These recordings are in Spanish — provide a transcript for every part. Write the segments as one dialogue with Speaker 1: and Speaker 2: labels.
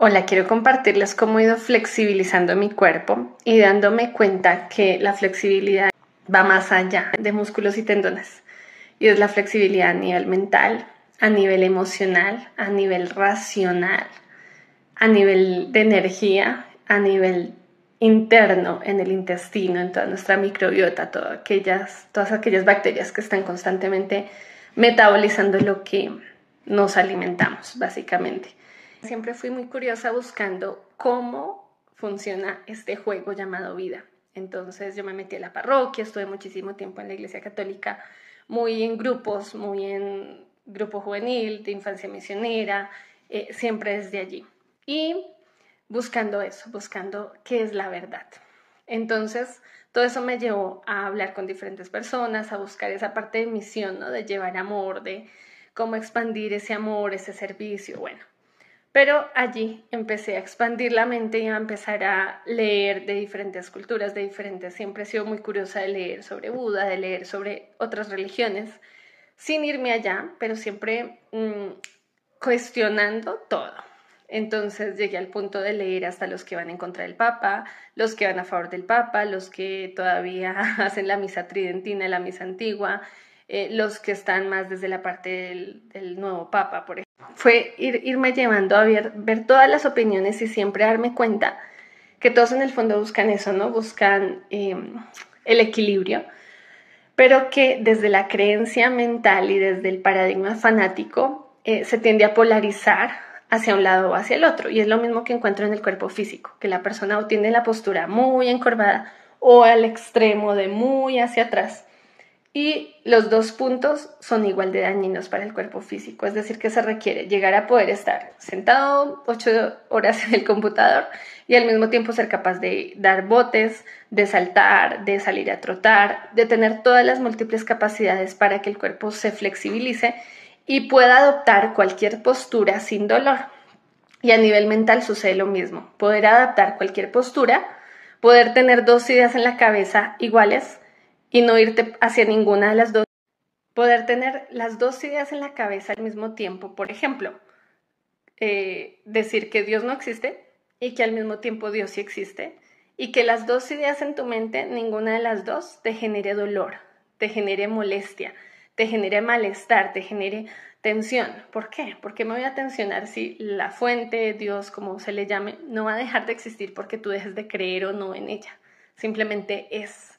Speaker 1: Hola, quiero compartirles cómo he ido flexibilizando mi cuerpo y dándome cuenta que la flexibilidad va más allá de músculos y tendones. Y es la flexibilidad a nivel mental, a nivel emocional, a nivel racional, a nivel de energía, a nivel interno, en el intestino, en toda nuestra microbiota, todas aquellas bacterias que están constantemente metabolizando lo que nos alimentamos, básicamente. Siempre fui muy curiosa buscando cómo funciona este juego llamado vida. Entonces yo me metí a la parroquia, estuve muchísimo tiempo en la iglesia católica, muy en grupos, muy en grupo juvenil, de infancia misionera, siempre desde allí. Y buscando eso, buscando qué es la verdad. Entonces, todo eso me llevó a hablar con diferentes personas, a buscar esa parte de misión, ¿no? De llevar amor, de cómo expandir ese amor, ese servicio, bueno. Pero allí empecé a expandir la mente y a empezar a leer de diferentes culturas, siempre he sido muy curiosa de leer sobre Buda, de leer sobre otras religiones, sin irme allá, pero siempre cuestionando todo. Entonces llegué al punto de leer hasta los que van en contra del Papa, los que van a favor del Papa, los que todavía hacen la misa tridentina, la misa antigua, los que están más desde la parte del nuevo Papa, por ejemplo. Fue irme llevando a ver todas las opiniones y siempre darme cuenta que todos en el fondo buscan eso, ¿no? Buscan el equilibrio, pero que desde la creencia mental y desde el paradigma fanático se tiende a polarizar hacia un lado o hacia el otro. Y es lo mismo que encuentro en el cuerpo físico, que la persona o tiene la postura muy encorvada o al extremo de muy hacia atrás. Y los dos puntos son igual de dañinos para el cuerpo físico, es decir, que se requiere llegar a poder estar sentado 8 horas en el computador y al mismo tiempo ser capaz de dar botes, de saltar, de salir a trotar, de tener todas las múltiples capacidades para que el cuerpo se flexibilice y pueda adoptar cualquier postura sin dolor. Y a nivel mental sucede lo mismo, poder adaptar cualquier postura, poder tener dos ideas en la cabeza iguales, y no irte hacia ninguna de las dos. Poder tener las dos ideas en la cabeza al mismo tiempo. Por ejemplo, decir que Dios no existe y que al mismo tiempo Dios sí existe. Y que las dos ideas en tu mente, ninguna de las dos, te genere dolor, te genere molestia, te genere malestar, te genere tensión. ¿Por qué? ¿Por qué me voy a tensionar si la fuente, Dios, como se le llame, no va a dejar de existir porque tú dejes de creer o no en ella? Simplemente es.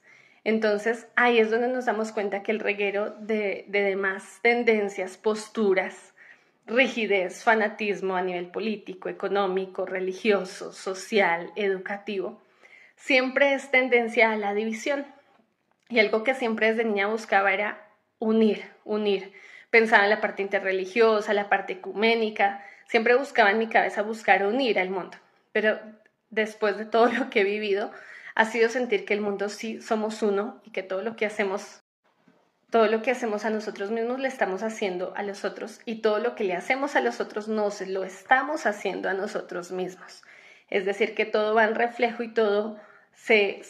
Speaker 1: Entonces, ahí es donde nos damos cuenta que el reguero de demás tendencias, posturas, rigidez, fanatismo a nivel político, económico, religioso, social, educativo, siempre es tendencia a la división. Y algo que siempre desde niña buscaba era unir. Pensaba en la parte interreligiosa, la parte ecuménica, siempre buscaba en mi cabeza buscar unir al mundo. Pero después de todo lo que he vivido, ha sido sentir que el mundo sí somos uno y que todo lo que hacemos a nosotros mismos le estamos haciendo a los otros y todo lo que le hacemos a los otros nos lo estamos haciendo a nosotros mismos. Es decir, que todo va en reflejo y todo se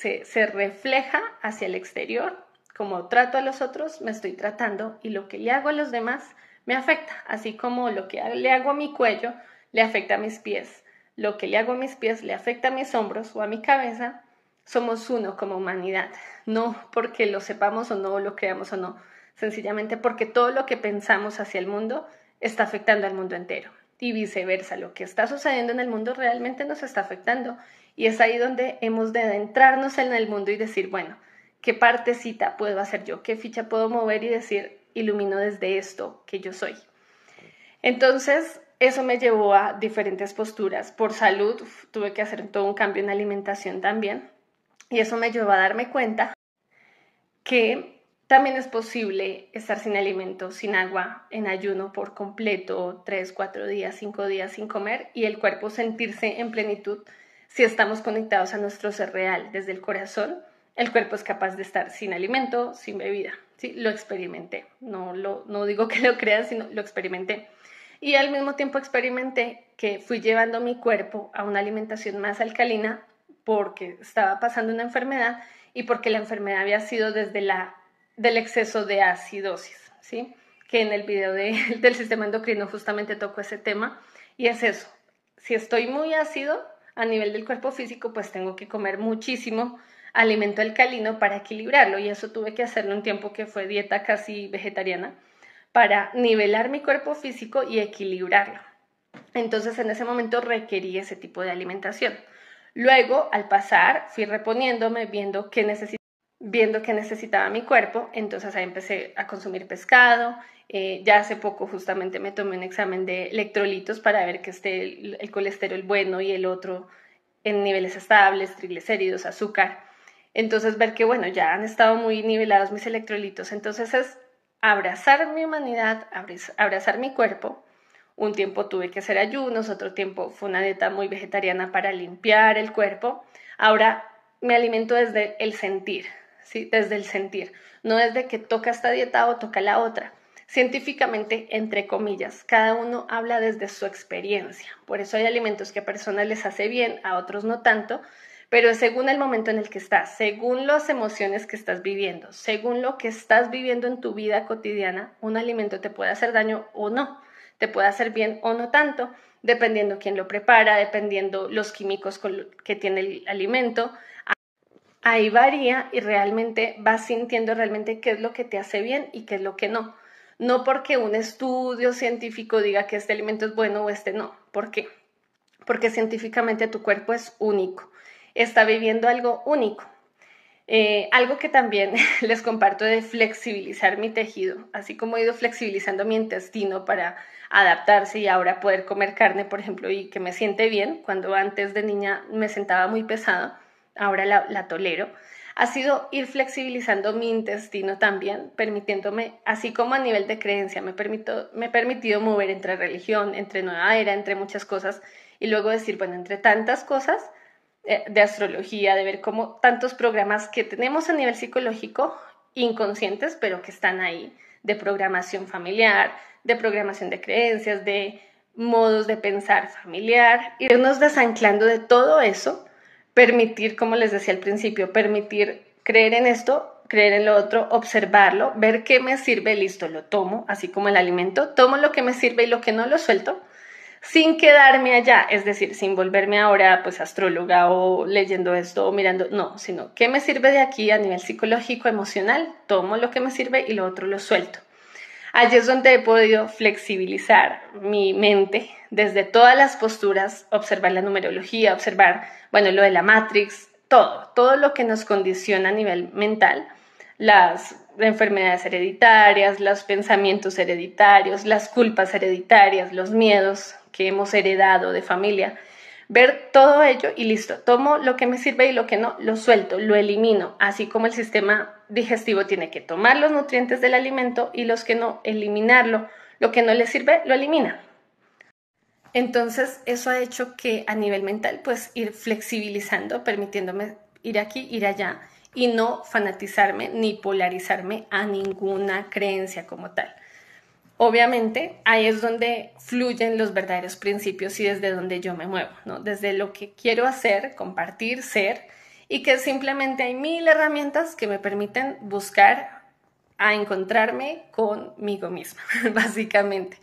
Speaker 1: refleja hacia el exterior. Como trato a los otros, me estoy tratando y lo que le hago a los demás me afecta, así como lo que le hago a mi cuello le afecta a mis pies, lo que le hago a mis pies le afecta a mis hombros o a mi cabeza. Somos uno como humanidad, no porque lo sepamos o no, lo creamos o no, sencillamente porque todo lo que pensamos hacia el mundo está afectando al mundo entero y viceversa, lo que está sucediendo en el mundo realmente nos está afectando y es ahí donde hemos de adentrarnos en el mundo y decir, bueno, ¿qué partecita puedo hacer yo? ¿Qué ficha puedo mover y decir, ilumino desde esto que yo soy? Entonces, eso me llevó a diferentes posturas. Por salud, tuve que hacer todo un cambio en alimentación también. Y eso me llevó a darme cuenta que también es posible estar sin alimento, sin agua, en ayuno por completo, 3, 4 días, 5 días sin comer y el cuerpo sentirse en plenitud si estamos conectados a nuestro ser real desde el corazón. El cuerpo es capaz de estar sin alimento, sin bebida. ¿Sí? Lo experimenté, no digo que lo crean, sino lo experimenté. Y al mismo tiempo experimenté que fui llevando mi cuerpo a una alimentación más alcalina porque estaba pasando una enfermedad y porque la enfermedad había sido del exceso de acidosis, ¿sí? Que en el video del sistema endocrino justamente tocó ese tema y es eso. Si estoy muy ácido a nivel del cuerpo físico, pues tengo que comer muchísimo alimento alcalino para equilibrarlo, y eso tuve que hacerlo un tiempo que fue dieta casi vegetariana para nivelar mi cuerpo físico y equilibrarlo. Entonces en ese momento requerí ese tipo de alimentación. Luego, al pasar, fui reponiéndome, viendo qué necesitaba mi cuerpo, entonces ahí empecé a consumir pescado. Ya hace poco justamente me tomé un examen de electrolitos para ver que esté el colesterol bueno y el otro en niveles estables, triglicéridos, azúcar. Entonces ver que bueno, ya han estado muy nivelados mis electrolitos. Entonces es abrazar mi humanidad, abrazar mi cuerpo. Un tiempo tuve que hacer ayunos, otro tiempo fue una dieta muy vegetariana para limpiar el cuerpo. Ahora me alimento desde el sentir, ¿sí? Desde el sentir, no desde que toca esta dieta o toca la otra. Científicamente, entre comillas, cada uno habla desde su experiencia. Por eso hay alimentos que a personas les hace bien, a otros no tanto, pero es según el momento en el que estás, según las emociones que estás viviendo, según lo que estás viviendo en tu vida cotidiana, un alimento te puede hacer daño o no, te puede hacer bien o no tanto, dependiendo quién lo prepara, dependiendo los químicos que tiene el alimento. Ahí varía y realmente vas sintiendo realmente qué es lo que te hace bien y qué es lo que no. No porque un estudio científico diga que este alimento es bueno o este no. ¿Por qué? Porque científicamente tu cuerpo es único, está viviendo algo único. Algo que también les comparto de flexibilizar mi tejido, así como he ido flexibilizando mi intestino para adaptarse y ahora poder comer carne, por ejemplo, y que me siente bien, cuando antes de niña me sentaba muy pesada, ahora la tolero. Ha sido ir flexibilizando mi intestino también, permitiéndome, así como a nivel de creencia, me he permitido mover entre religión, entre nueva era, entre muchas cosas, y luego decir, bueno, entre tantas cosas de astrología, de ver cómo tantos programas que tenemos a nivel psicológico, inconscientes, pero que están ahí, de programación familiar, de programación de creencias, de modos de pensar familiar, irnos desanclando de todo eso, permitir, como les decía al principio, permitir creer en esto, creer en lo otro, observarlo, ver qué me sirve, listo, lo tomo, así como el alimento, tomo lo que me sirve y lo que no lo suelto, sin quedarme allá, es decir, sin volverme ahora pues astróloga o leyendo esto o mirando, no, sino qué me sirve de aquí a nivel psicológico, emocional, tomo lo que me sirve y lo otro lo suelto. Allí es donde he podido flexibilizar mi mente desde todas las posturas, observar la numerología, observar, bueno, lo de la Matrix, todo lo que nos condiciona a nivel mental, las enfermedades hereditarias, los pensamientos hereditarios, las culpas hereditarias, los miedos que hemos heredado de familia, ver todo ello y listo, tomo lo que me sirve y lo que no, lo suelto, lo elimino, así como el sistema digestivo tiene que tomar los nutrientes del alimento y los que no, eliminarlo, lo que no le sirve, lo elimina. Entonces, eso ha hecho que a nivel mental, pues ir flexibilizando, permitiéndome ir aquí, ir allá y no fanatizarme ni polarizarme a ninguna creencia como tal. Obviamente, ahí es donde fluyen los verdaderos principios y desde donde yo me muevo, ¿no? Desde lo que quiero hacer, compartir, ser, y que simplemente hay mil herramientas que me permiten buscar a encontrarme conmigo misma, básicamente.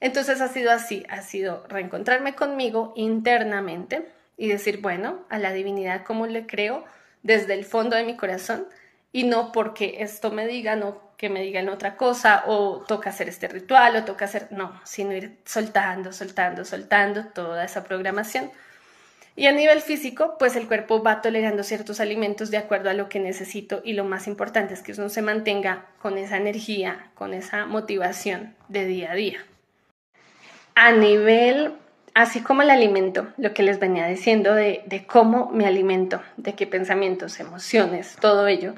Speaker 1: Entonces ha sido así, ha sido reencontrarme conmigo internamente y decir, bueno, a la divinidad cómo le creo desde el fondo de mi corazón y no porque esto me diga, no que me digan otra cosa o toca hacer este ritual o toca hacer, no, sino ir soltando, soltando, soltando toda esa programación. Y a nivel físico, pues el cuerpo va tolerando ciertos alimentos de acuerdo a lo que necesito y lo más importante es que uno se mantenga con esa energía, con esa motivación de día a día. A nivel, así como el alimento, lo que les venía diciendo de cómo me alimento, de qué pensamientos, emociones, todo ello,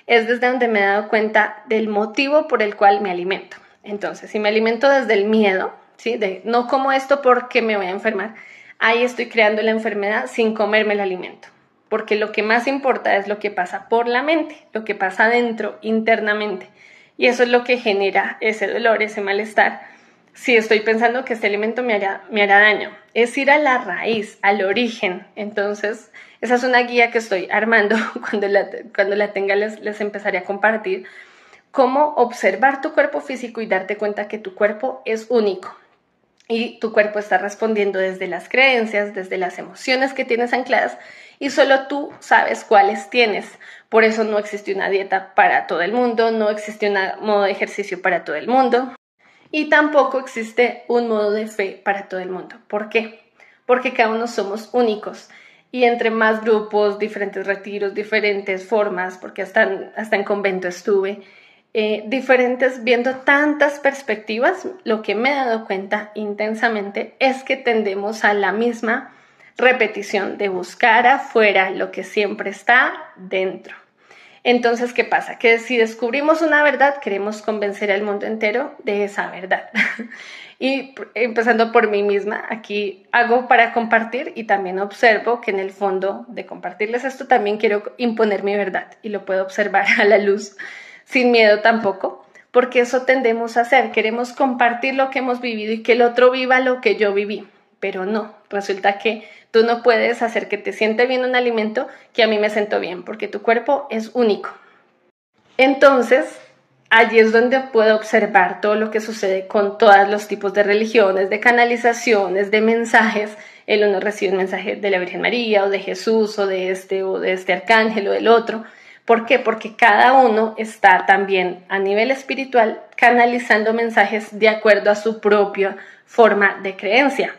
Speaker 1: es desde donde me he dado cuenta del motivo por el cual me alimento. Entonces, si me alimento desde el miedo, ¿sí? De no como esto porque me voy a enfermar, ahí estoy creando la enfermedad sin comerme el alimento. Porque lo que más importa es lo que pasa por la mente, lo que pasa adentro, internamente. Y eso es lo que genera ese dolor, ese malestar. Si estoy pensando que este alimento me hará daño, es ir a la raíz, al origen. Entonces, esa es una guía que estoy armando, cuando la tenga les empezaré a compartir, cómo observar tu cuerpo físico y darte cuenta que tu cuerpo es único. y tu cuerpo está respondiendo desde las creencias, desde las emociones que tienes ancladas y solo tú sabes cuáles tienes. Por eso no existe una dieta para todo el mundo, no existe un modo de ejercicio para todo el mundo y tampoco existe un modo de fe para todo el mundo. ¿Por qué? Porque cada uno somos únicos y entre más grupos, diferentes retiros, diferentes formas, porque hasta en convento estuve, diferentes, viendo tantas perspectivas, lo que me he dado cuenta intensamente es que tendemos a la misma repetición de buscar afuera lo que siempre está dentro. Entonces, ¿qué pasa? Que si descubrimos una verdad, queremos convencer al mundo entero de esa verdad. Y empezando por mí misma, aquí hago para compartir y también observo que en el fondo de compartirles esto también quiero imponer mi verdad y lo puedo observar a la luz sin miedo tampoco, porque eso tendemos a hacer, queremos compartir lo que hemos vivido y que el otro viva lo que yo viví, pero no, resulta que tú no puedes hacer que te siente bien un alimento que a mí me siento bien, porque tu cuerpo es único. Entonces, allí es donde puedo observar todo lo que sucede con todos los tipos de religiones, de canalizaciones, de mensajes. El uno recibe un mensaje de la Virgen María o de Jesús o de este arcángel o del otro. ¿Por qué? Porque cada uno está también a nivel espiritual canalizando mensajes de acuerdo a su propia forma de creencia.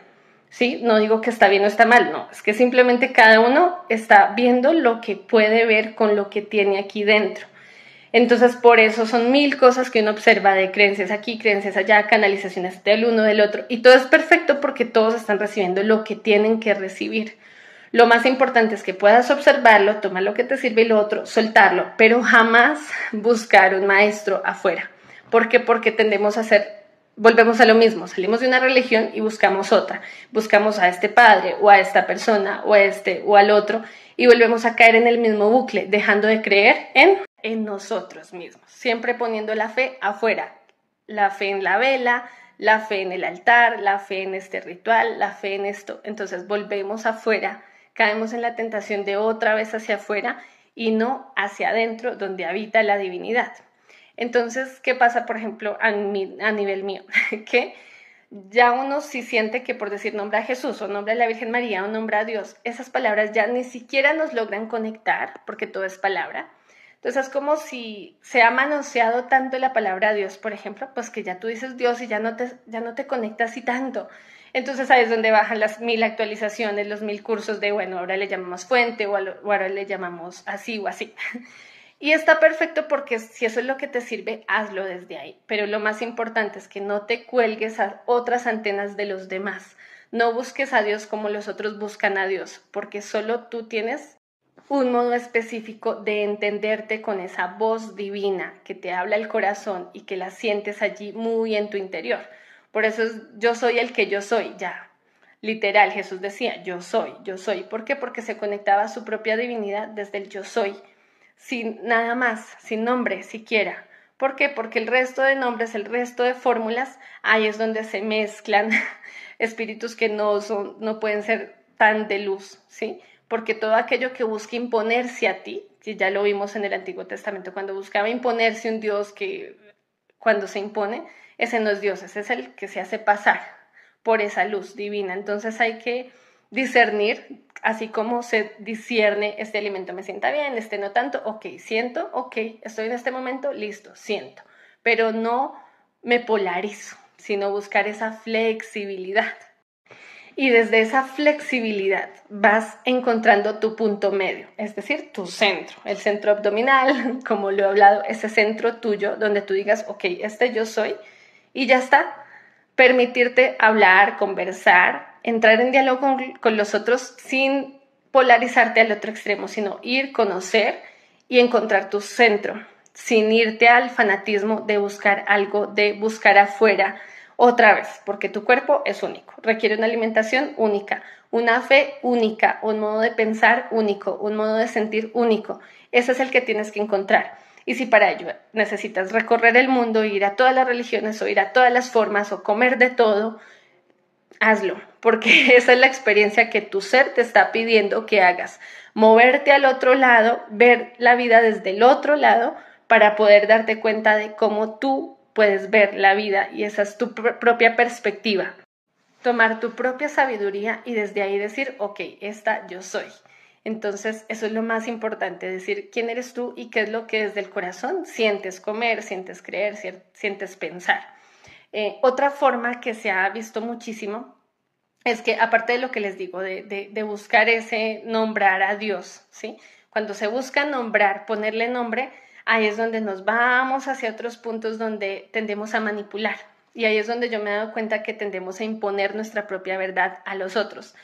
Speaker 1: ¿Sí? No digo que está bien o está mal, no, es que simplemente cada uno está viendo lo que puede ver con lo que tiene aquí dentro. Entonces, por eso son 1000 cosas que uno observa de creencias aquí, creencias allá, canalizaciones del uno, del otro, y todo es perfecto porque todos están recibiendo lo que tienen que recibir. Lo más importante es que puedas observarlo, tomar lo que te sirve y lo otro, soltarlo, pero jamás buscar un maestro afuera. ¿Por qué? Porque tendemos a volvemos a lo mismo, salimos de una religión y buscamos otra, buscamos a este padre o a esta persona o a este o al otro y volvemos a caer en el mismo bucle, dejando de creer en nosotros mismos, siempre poniendo la fe afuera, la fe en la vela, la fe en el altar, la fe en este ritual, la fe en esto. Entonces volvemos afuera, caemos en la tentación de otra vez hacia afuera y no hacia adentro donde habita la divinidad. Entonces, ¿qué pasa, por ejemplo, a nivel mío? Que ya uno sí siente que por decir nombre a Jesús o nombre a la Virgen María o nombre a Dios, esas palabras ya ni siquiera nos logran conectar, porque todo es palabra. Entonces es como si se ha manoseado tanto la palabra Dios, por ejemplo, pues que ya tú dices Dios y ya no te conectas y tanto. Entonces ahí es donde bajan las 1000 actualizaciones, los 1000 cursos de, bueno, ahora le llamamos fuente o ahora le llamamos así o así. Y está perfecto porque si eso es lo que te sirve, hazlo desde ahí. Pero lo más importante es que no te cuelgues a otras antenas de los demás. No busques a Dios como los otros buscan a Dios, porque solo tú tienes un modo específico de entenderte con esa voz divina que te habla el corazón y que la sientes allí muy en tu interior. Por eso yo soy el que yo soy, ya. Literal, Jesús decía, yo soy, yo soy. ¿Por qué? Porque se conectaba a su propia divinidad desde el yo soy, sin nada más, sin nombre siquiera. ¿Por qué? Porque el resto de nombres, el resto de fórmulas, ahí es donde se mezclan espíritus que no pueden ser tan de luz, ¿sí? Porque todo aquello que busca imponerse a ti, que ya lo vimos en el Antiguo Testamento, cuando buscaba imponerse un Dios que cuando se impone, ese no es Dios, ese es el que se hace pasar por esa luz divina. Entonces hay que discernir, así como se discierne, este alimento me sienta bien, este no tanto, ok, siento, ok, estoy en este momento, listo, siento, pero no me polarizo, sino buscar esa flexibilidad. Y desde esa flexibilidad vas encontrando tu punto medio, es decir, tu centro, el centro abdominal, como lo he hablado, ese centro tuyo donde tú digas, ok, este yo soy, y ya está. Permitirte hablar, conversar, entrar en diálogo con los otros sin polarizarte al otro extremo, sino ir, conocer y encontrar tu centro, sin irte al fanatismo de buscar algo, de buscar afuera otra vez, porque tu cuerpo es único, requiere una alimentación única, una fe única, un modo de pensar único, un modo de sentir único. Ese es el que tienes que encontrar. Y si para ello necesitas recorrer el mundo, ir a todas las religiones o ir a todas las formas o comer de todo, hazlo, porque esa es la experiencia que tu ser te está pidiendo que hagas. Moverte al otro lado, ver la vida desde el otro lado para poder darte cuenta de cómo tú puedes ver la vida y esa es tu propia perspectiva. tomar tu propia sabiduría y desde ahí decir, ok, esta yo soy. Entonces, eso es lo más importante, decir quién eres tú y qué es lo que desde el corazón sientes comer, sientes creer, sientes pensar. Otra forma que se ha visto muchísimo es que, aparte de lo que les digo, de buscar ese nombrar a Dios, ¿sí? Cuando se busca nombrar, ponerle nombre, ahí es donde nos vamos hacia otros puntos donde tendemos a manipular. Y ahí es donde yo me he dado cuenta que tendemos a imponer nuestra propia verdad a los otros.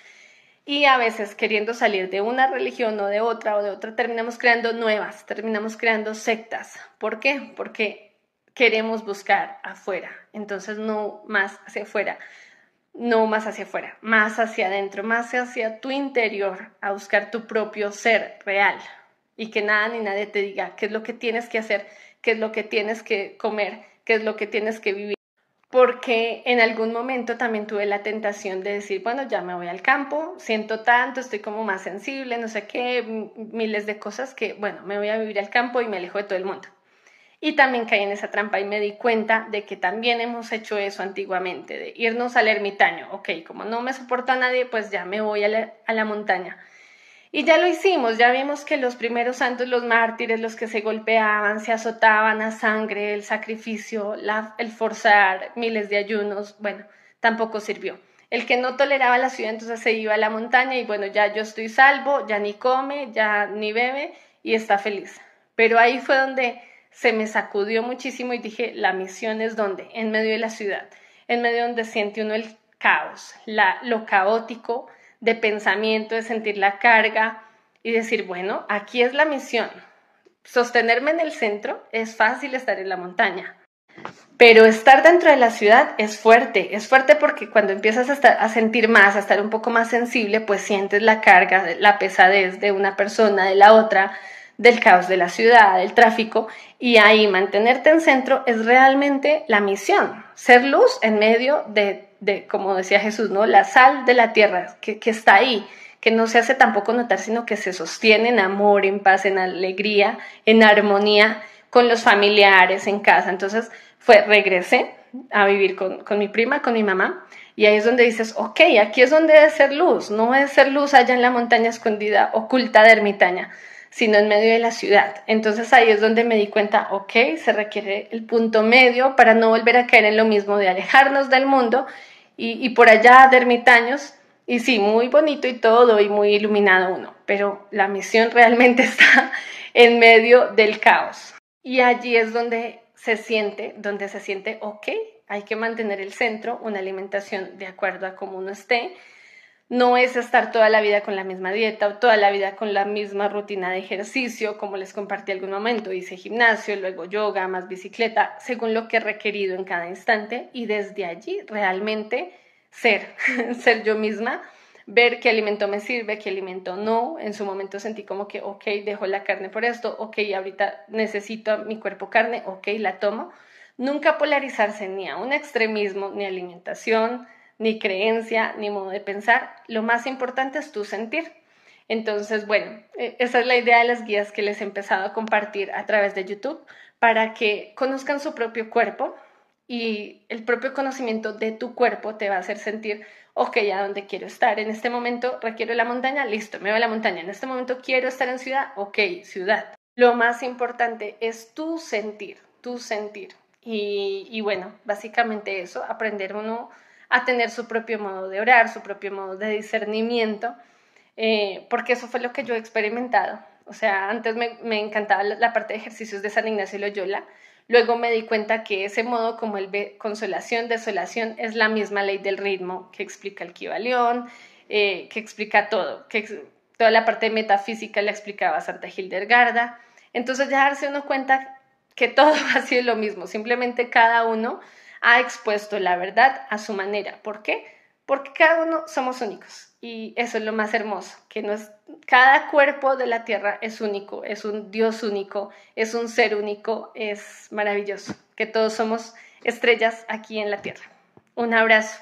Speaker 1: Y a veces, queriendo salir de una religión o de otra, terminamos creando nuevas, terminamos creando sectas. ¿Por qué? Porque queremos buscar afuera. Entonces, no más hacia afuera, no más hacia afuera, más hacia adentro, más hacia tu interior, a buscar tu propio ser real. Y que nada ni nadie te diga qué es lo que tienes que hacer, qué es lo que tienes que comer, qué es lo que tienes que vivir. Porque en algún momento también tuve la tentación de decir, bueno, ya me voy al campo, siento tanto, estoy como más sensible, no sé qué, miles de cosas que, bueno, me voy a vivir al campo y me alejo de todo el mundo. Y también caí en esa trampa y me di cuenta de que también hemos hecho eso antiguamente, de irnos al ermitaño. Ok, como no me soporta nadie, pues ya me voy a la montaña. Y ya lo hicimos, ya vimos que los primeros santos, los mártires, los que se golpeaban, se azotaban a sangre, el sacrificio, el forzar, miles de ayunos, bueno, tampoco sirvió. El que no toleraba la ciudad entonces se iba a la montaña y bueno, ya yo estoy salvo, ya ni come, ya ni bebe y está feliz. Pero ahí fue donde se me sacudió muchísimo y dije, la misión es donde, en medio de la ciudad, en medio donde siente uno el caos, lo caótico, de pensamiento, de sentir la carga y decir, bueno, aquí es la misión. Sostenerme en el centro es fácil estar en la montaña, pero estar dentro de la ciudad es fuerte porque cuando empiezas a sentir más, a estar un poco más sensible, pues sientes la carga, la pesadez de una persona, de la otra, del caos de la ciudad, del tráfico, y ahí mantenerte en centro es realmente la misión, ser luz en medio de como decía Jesús, ¿no? La sal de la tierra que está ahí, que no se hace tampoco notar, sino que se sostiene en amor, en paz, en alegría, en armonía con los familiares, en casa. Entonces regresé a vivir con mi prima, con mi mamá, y ahí es donde dices, ok, aquí es donde debe ser luz, no es ser luz allá en la montaña escondida, oculta de ermitaña, sino en medio de la ciudad. Entonces ahí es donde me di cuenta, ok, se requiere el punto medio para no volver a caer en lo mismo de alejarnos del mundo y por allá de ermitaños, y sí, muy bonito y todo, y muy iluminado uno, pero la misión realmente está en medio del caos. Y allí es donde se siente, ok, hay que mantener el centro, una alimentación de acuerdo a cómo uno esté. No es estar toda la vida con la misma dieta o toda la vida con la misma rutina de ejercicio, como les compartí algún momento. Hice gimnasio, luego yoga, más bicicleta, según lo que he requerido en cada instante y desde allí realmente ser yo misma, ver qué alimento me sirve, qué alimento no. En su momento sentí como que, ok, dejo la carne por esto, ok, ahorita necesito a mi cuerpo carne, ok, la tomo. Nunca polarizarse ni a un extremismo, ni alimentación, ni creencia, ni modo de pensar. Lo más importante es tu sentir. Entonces, bueno, esa es la idea de las guías que les he empezado a compartir a través de YouTube para que conozcan su propio cuerpo y el propio conocimiento de tu cuerpo te va a hacer sentir, ok, ¿a dónde quiero estar? En este momento requiero la montaña, listo, me voy a la montaña. En este momento quiero estar en ciudad, ok, ciudad. Lo más importante es tu sentir, tu sentir. Y bueno, básicamente eso, aprender uno a tener su propio modo de orar, su propio modo de discernimiento, porque eso fue lo que yo he experimentado. O sea, antes me encantaba la parte de ejercicios de San Ignacio de Loyola, luego me di cuenta que ese modo como el de consolación, desolación, es la misma ley del ritmo que explica el Kybalión, que explica todo, toda la parte metafísica la explicaba Santa Hildegarda. Entonces ya darse uno cuenta que todo ha sido lo mismo, simplemente cada uno ha expuesto la verdad a su manera. ¿Por qué? Porque cada uno somos únicos y eso es lo más hermoso, que cada cuerpo de la tierra es único, es un Dios único, es un ser único, es maravilloso, que todos somos estrellas aquí en la tierra. Un abrazo.